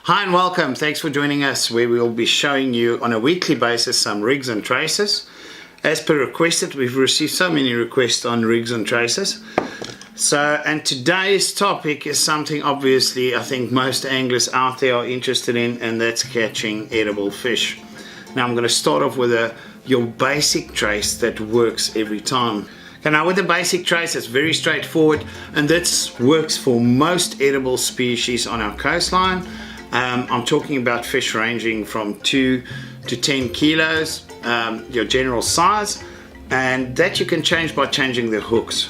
Hi and welcome. Thanks for joining us, where we will be showing you on a weekly basis some rigs and traces. As per requested, we've received so many requests on rigs and traces. And today's topic is something obviously I think most anglers out there are interested in, and that's catching edible fish. Now I'm going to start off with your basic trace that works every time. Okay, now with the basic trace, it's very straightforward, and this works for most edible species on our coastline. I'm talking about fish ranging from 2 to 10 kilos, your general size, and that you can change by changing the hooks.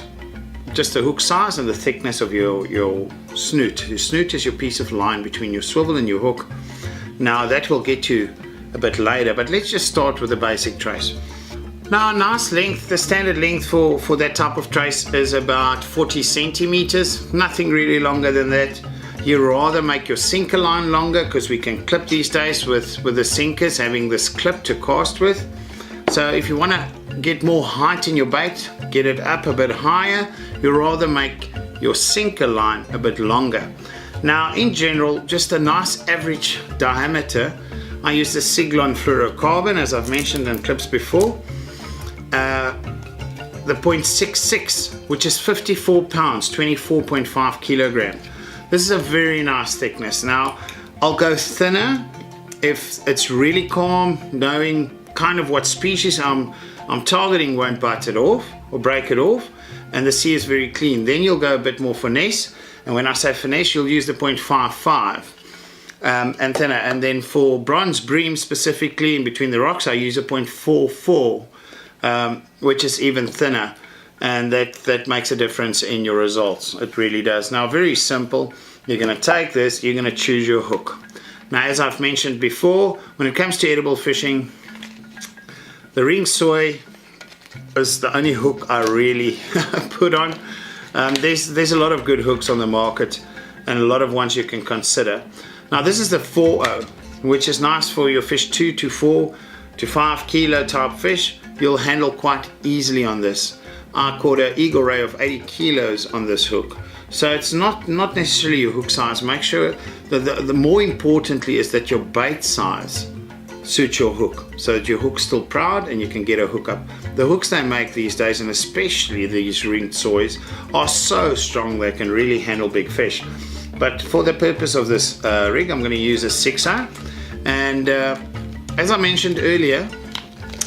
Just the hook size and the thickness of your snoot. Your snoot is your piece of line between your swivel and your hook. Now that will get you a bit later, but let's just start with the basic trace. Now a nice length, the standard length for that type of trace is about 40 centimeters, nothing really longer than that. You rather make your sinker line longer, because we can clip these days with the sinkers, having this clip to cast with. So if you want to get more height in your bait, get it up a bit higher, you rather make your sinker line a bit longer. Now in general, just a nice average diameter. I use the Nylon fluorocarbon, as I've mentioned in clips before. The 0.66, which is 54 pounds, 24.5 kilogram. This is a very nice thickness. Now I'll go thinner if it's really calm, knowing kind of what species I'm targeting won't bite it off or break it off, and the sea is very clean. Then you'll go a bit more finesse, and when I say finesse, you'll use the 0.55 and thinner. And then for bronze bream specifically, in between the rocks, I use a 0.44, which is even thinner. And that makes a difference in your results. It really does. Now, very simple. You're going to take this, you're going to choose your hook. Now, as I've mentioned before, when it comes to edible fishing, the ring soy is the only hook I really put on. There's a lot of good hooks on the market, and a lot of ones you can consider. Now, this is the 4.0, which is nice for your fish 2 to 4 to 5 kilo type fish. You'll handle quite easily on this. I caught an eagle ray of 80 kilos on this hook. So it's not necessarily your hook size. Make sure that the more importantly is that your bait size suits your hook, so that your hook's still proud and you can get a hook up. The hooks they make these days, and especially these ringed soys, are so strong they can really handle big fish. But for the purpose of this rig, I'm going to use a 6.0, and as I mentioned earlier,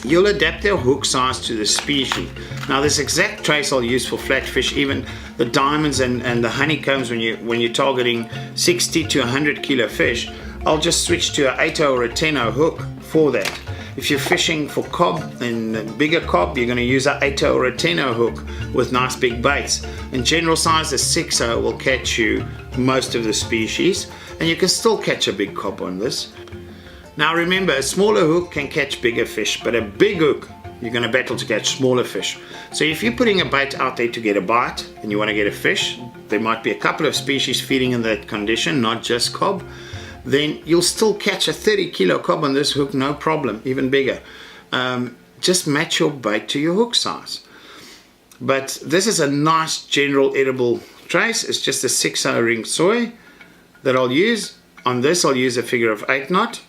you'll adapt their hook size to the species. Now this exact trace I'll use for flatfish, even the diamonds and the honeycombs when you're targeting 60 to 100 kilo fish. I'll just switch to a 8.0 or a 10.0 hook for that. If you're fishing for cob and bigger cob, you're going to use a 8.0 or a 10.0 hook with nice big baits. In general size, the 6.0 will catch you most of the species, and you can still catch a big cob on this. Now remember, a smaller hook can catch bigger fish, but a big hook, you're going to battle to catch smaller fish. So if you're putting a bait out there to get a bite and you want to get a fish, there might be a couple of species feeding in that condition, not just cob, then you'll still catch a 30 kilo cob on this hook, no problem, even bigger. Just match your bait to your hook size. But this is a nice general edible trace. It's just a 6.0 ring soy that I'll use. On this I'll use a figure of 8 knot.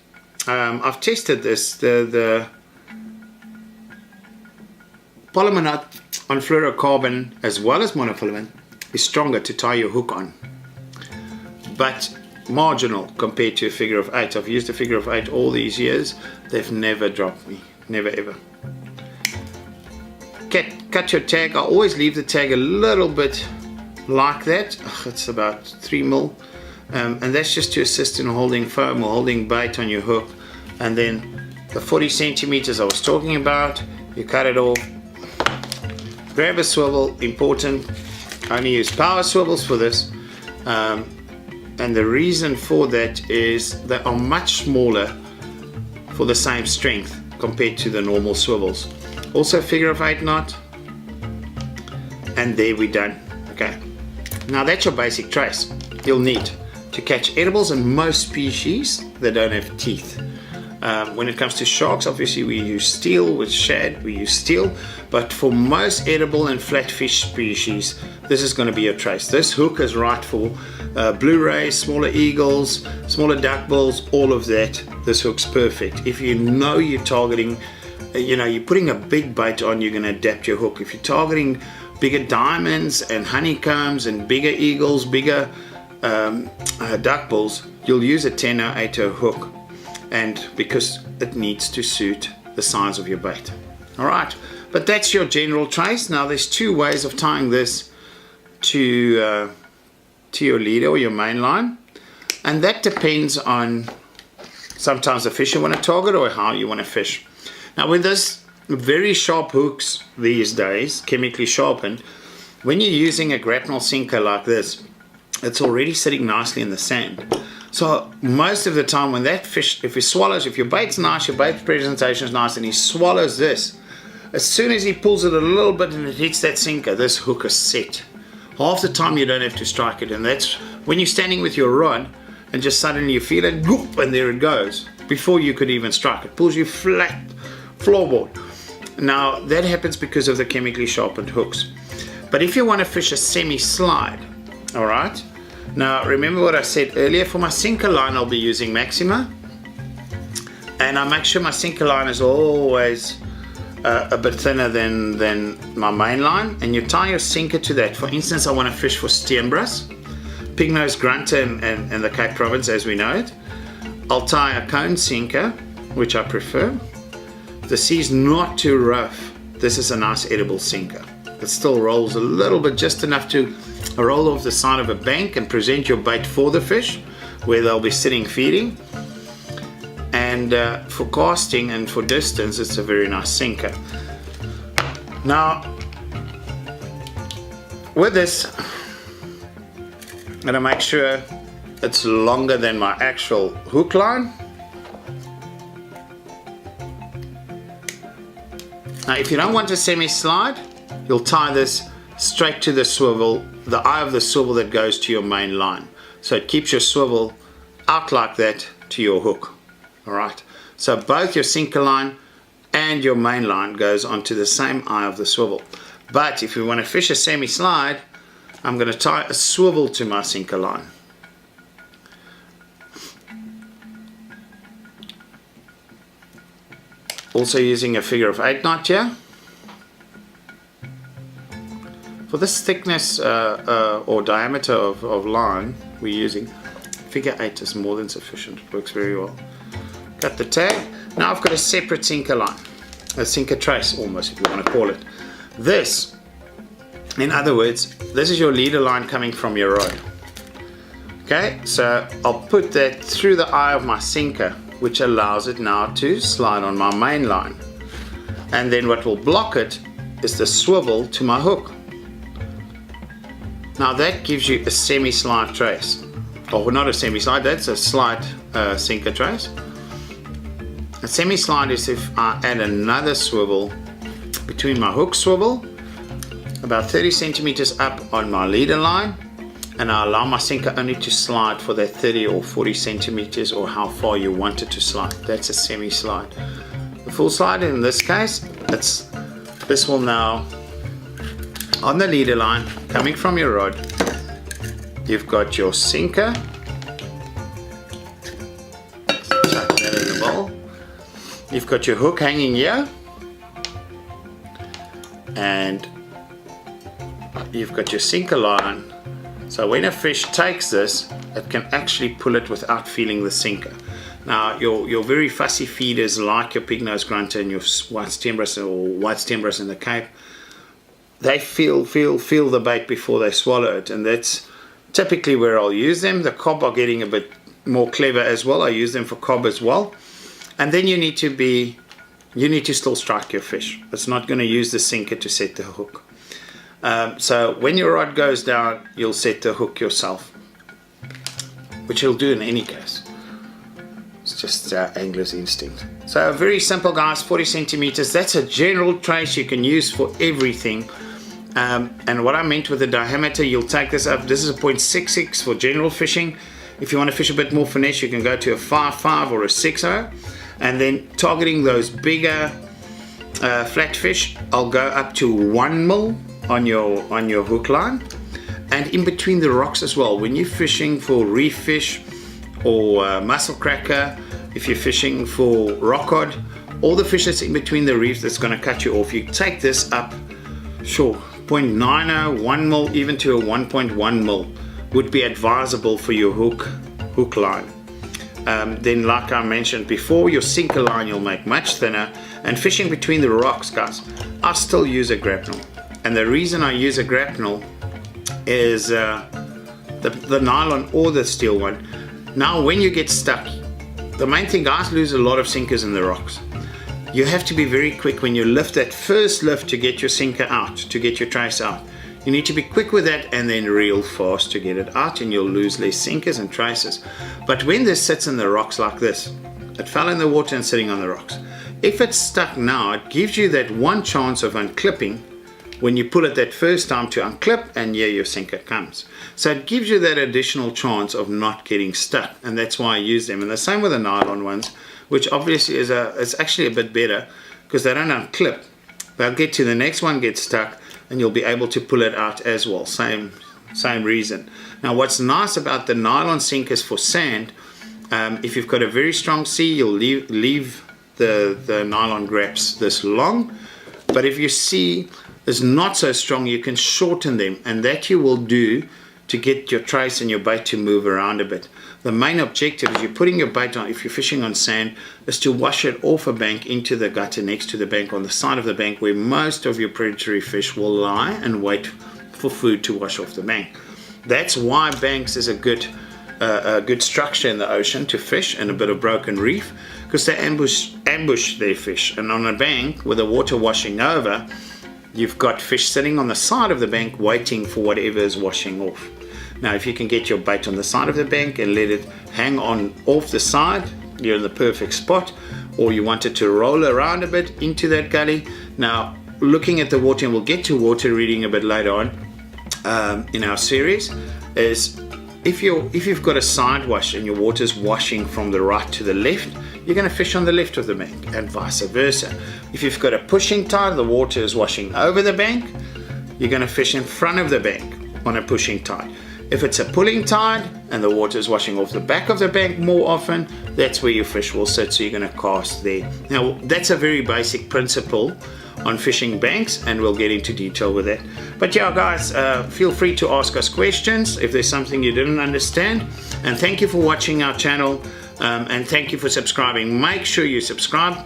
I've tested this, the polymer knot on fluorocarbon as well as monofilament is stronger to tie your hook on, but marginal compared to a figure of 8. I've used a figure of 8 all these years. They've never dropped me, never ever. Cut your tag. I always leave the tag a little bit like that. It's about 3 mil. And that's just to assist in holding foam or holding bait on your hook. And then the 40 centimeters I was talking about, you cut it off. Grab a swivel, important. I only use power swivels for this. And the reason for that is they are much smaller for the same strength compared to the normal swivels. Also figure of 8 knot. And there we're done. Okay. Now that's your basic trace you'll need to catch edibles and most species that don't have teeth. When it comes to sharks, obviously we use steel. With shad, we use steel. But for most edible and flatfish species, this is going to be your trace. This hook is right for blue rays, smaller eagles, smaller duckbills, all of that. This hook's perfect. If you know you're targeting, you're putting a big bait on, you're going to adapt your hook. If you're targeting bigger diamonds and honeycombs and bigger eagles, bigger duckbills, you'll use a 10 or 8 hook, and because it needs to suit the size of your bait. All right, but that's your general trace. Now there's two ways of tying this to your leader or your main line, and that depends on sometimes the fish you want to target or how you want to fish. Now with this very sharp hooks these days, chemically sharpened, when you're using a grapnel sinker like this, it's already sitting nicely in the sand. So most of the time when that fish, if your bait's nice, your bait presentation is nice, and he swallows this, as soon as he pulls it a little bit and it hits that sinker, this hook is set. Half the time you don't have to strike it, and that's when you're standing with your rod and just suddenly you feel it, whoop, and there it goes, before you could even strike. It pulls you flat, floorboard. Now that happens because of the chemically sharpened hooks. But if you want to fish a semi-slide, all right, now remember what I said earlier, for my sinker line I'll be using Maxima, and I make sure my sinker line is always a bit thinner than my main line, and you tie your sinker to that. For instance, I want to fish for steenbras, pig-nosed grunter and the Cape Province as we know it. I'll tie a cone sinker, which I prefer. The sea's not too rough, this is a nice edible sinker. It still rolls a little bit, just enough to roll off the side of a bank and present your bait for the fish where they'll be sitting feeding. And for casting and for distance, it's a very nice sinker. Now with this, I'm going to make sure it's longer than my actual hook line. Now if you don't want a semi-slide, you'll tie this straight to the swivel, the eye of the swivel that goes to your main line. So it keeps your swivel out like that to your hook. Alright, so both your sinker line and your main line goes onto the same eye of the swivel. But if you want to fish a semi-slide, I'm going to tie a swivel to my sinker line. Also using a figure of 8 knot here. For this thickness or diameter of line we're using, figure 8 is more than sufficient. It works very well. Cut the tag. Now I've got a separate sinker line, a sinker trace almost, if you want to call it. This, in other words, this is your leader line coming from your rod. Okay, so I'll put that through the eye of my sinker, which allows it now to slide on my main line. And then what will block it is the swivel to my hook. Now that gives you a semi-slide trace. Or not a semi-slide, that's a slide sinker trace. A semi-slide is if I add another swivel between my hook swivel, about 30 centimeters up on my leader line, and I allow my sinker only to slide for that 30 or 40 centimeters or how far you want it to slide. That's a semi-slide. The full slide in this case, this will now, on the leader line, coming from your rod, you've got your sinker, chuck that in the bowl, you've got your hook hanging here, and you've got your sinker line. So when a fish takes this, it can actually pull it without feeling the sinker. Now your very fussy feeders like your pig-nosed grunter and your white steenbras or white steenbras in the Cape, they feel the bait before they swallow it, and that's typically where I'll use them. The cob are getting a bit more clever as well. I use them for cob as well. And then you need to still strike your fish. It's not going to use the sinker to set the hook. So when your rod goes down, you'll set the hook yourself, which you'll do in any case. It's just angler's instinct. So very simple, guys, 40 centimeters. That's a general trace you can use for everything. And what I meant with the diameter, you'll take this up. This is a 0.66 for general fishing. If you want to fish a bit more finesse, you can go to a 5.5 or a 6.0. And then targeting those bigger flatfish, I'll go up to 1 mil on your hook line, and in between the rocks as well. When you're fishing for reef fish or mussel cracker, if you're fishing for rockcod, all the fish that's in between the reefs that's going to cut you off, you take this up, sure, 0.90, 1 mil, even to a 1.1 mil would be advisable for your hook line. Then, like I mentioned before, your sinker line you'll make much thinner. And fishing between the rocks, guys, I still use a grapnel. And the reason I use a grapnel is the nylon or the steel one. Now, when you get stuck, the main thing, guys, lose a lot of sinkers in the rocks. You have to be very quick when you lift that first lift to get your sinker out, to get your trace out. You need to be quick with that and then reel fast to get it out, and you'll lose less sinkers and traces. But when this sits in the rocks like this, it fell in the water and sitting on the rocks. If it's stuck now, it gives you that one chance of unclipping when you pull it that first time to unclip, and yeah, your sinker comes. So it gives you that additional chance of not getting stuck, and that's why I use them. And the same with the nylon ones, which obviously is actually a bit better because they don't unclip. They'll get to the next one, get stuck, and you'll be able to pull it out as well. Same reason. Now, what's nice about the nylon sinkers for sand, if you've got a very strong sea, you'll leave the nylon graps this long. But if your sea is not so strong, you can shorten them, and that you will do to get your trace and your bait to move around a bit. The main objective is you're putting your bait on, if you're fishing on sand, is to wash it off a bank into the gutter next to the bank, on the side of the bank where most of your predatory fish will lie and wait for food to wash off the bank. That's why banks is a good structure in the ocean to fish, and a bit of broken reef, because they ambush their fish. And on a bank with the water washing over, you've got fish sitting on the side of the bank waiting for whatever is washing off. Now, if you can get your bait on the side of the bank and let it hang on off the side, you're in the perfect spot. Or you want it to roll around a bit into that gully. Now, looking at the water, and we'll get to water reading a bit later on in our series, is if you've got a side wash and your water's washing from the right to the left, you're going to fish on the left of the bank, and vice versa. If you've got a pushing tide, the water is washing over the bank, you're going to fish in front of the bank on a pushing tide. If it's a pulling tide and the water is washing off the back of the bank more often, that's where your fish will sit, so you're going to cast there. Now, that's a very basic principle on fishing banks, and we'll get into detail with that. But yeah, guys, feel free to ask us questions if there's something you didn't understand. And thank you for watching our channel, and thank you for subscribing. Make sure you subscribe.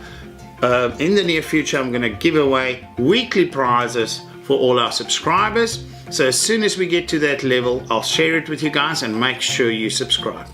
In the near future, I'm going to give away weekly prizes for all our subscribers. So as soon as we get to that level, I'll share it with you guys, and make sure you subscribe.